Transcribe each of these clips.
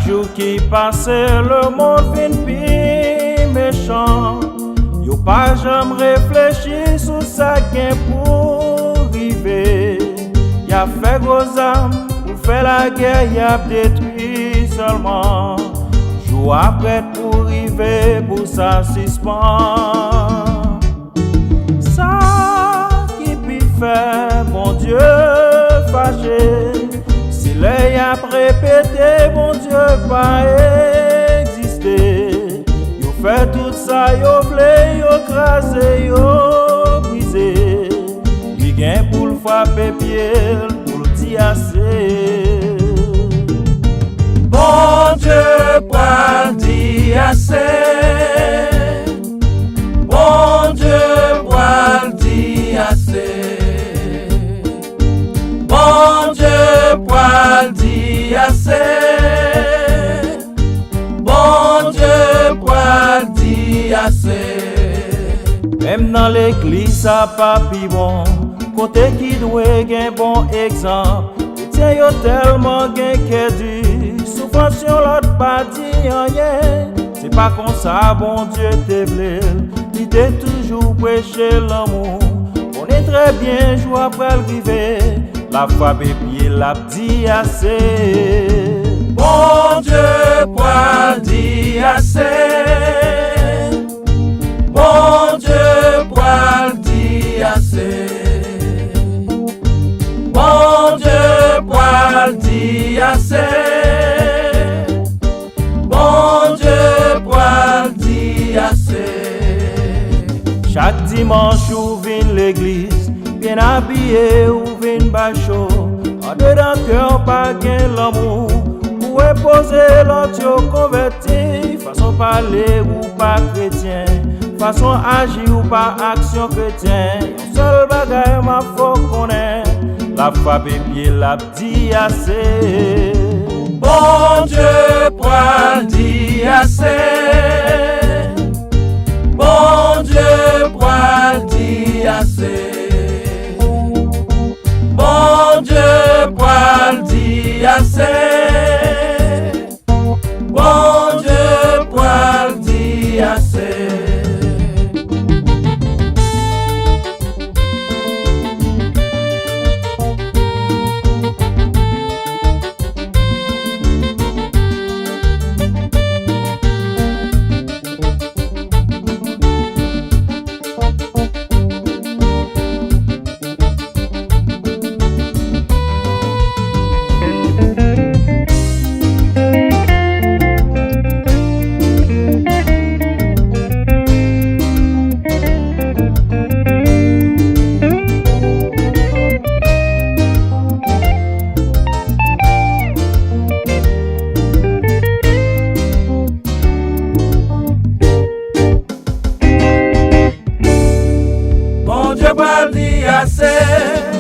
jour qui passe, le monde vient plus méchant. Yo pas jamais réfléchi sur ça qu'est pour arriver. Y'a fait gros âmes pour faire la guerre, y'a détruit seulement. Jour après pour arriver, pour ça suspend. Ça qui peut faire, bon Dieu fâché. Si l'œil a répété, bon Dieu pas existé. Yo fait tout ça, yo vle, yo crasé, yo brisé. Li gen pour le frapper pied, pour le tiasser. Bon Dieu pas dit assez. Bon Dieu pas dit assez. Bon Dieu pas dit assez. Bon Dieu pas dit assez. Même dans l'église, ça pas pi bon. Côté qui doit gen bon exemple. Tiens yo tellement gen qu'est dit. Souffrance sur l'autre pas dit rien. C'est pas comme ça, bon Dieu te vle. Il t'a toujours prêché l'amour. On est très bien, jour après le rivet. La foi bébé l'a dit assez. Bon Dieu pas dit assez. Bon Dieu pas dit assez. Bon Dieu pas dit assez. Bon Dieu pas dit assez. Chaque dimanche ou vin l'église, bien habillé ou vin bachot. En dedans cœur pas gain l'amour. Pour épouser l'autre yo converti. Façon parler ou pas chrétien. Façon agir ou pas action chrétien. Yon seul bagay ma faut connaître. La foi bébé l'a dit assez. Bon Dieu pas dit assez. Bon Dieu pas dit assez. Bon Dieu pas dit assez. Bon Dieu pas dit assez.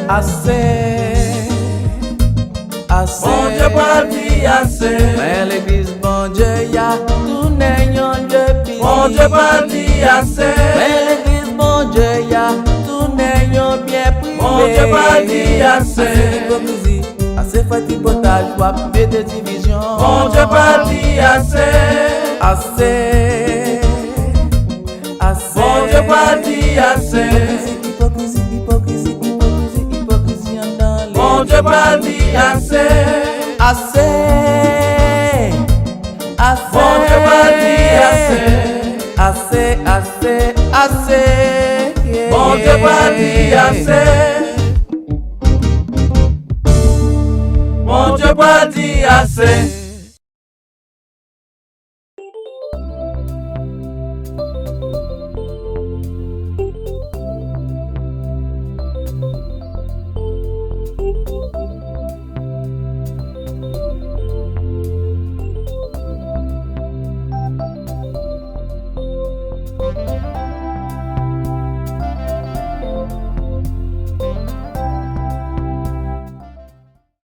Assez, assez. Bon Dieu pas dit assez. Mais l'église, bon Dieu, y'a tout n'ayant de pire. Bon Dieu pas dit assez. Mais l'église, bon Dieu, y'a tout n'ayant bien privé. Bon Dieu pas dit assez. Assez d'hypocrisie, assez fatipotage, wap met des divisions. Bon Dieu pas dit assez. Assez, assez. Bon Dieu pas dit assez. Hypocrisie, hypocrisie, hypocrisie, hypocrisie en dans les. Bon Dieu pas dit assez. Assez, assez. Bon Dieu pas dit assez. Assez, assez, assez. Yeah, Bon Dieu pas dit assez. Bon Dieu pas dit assez.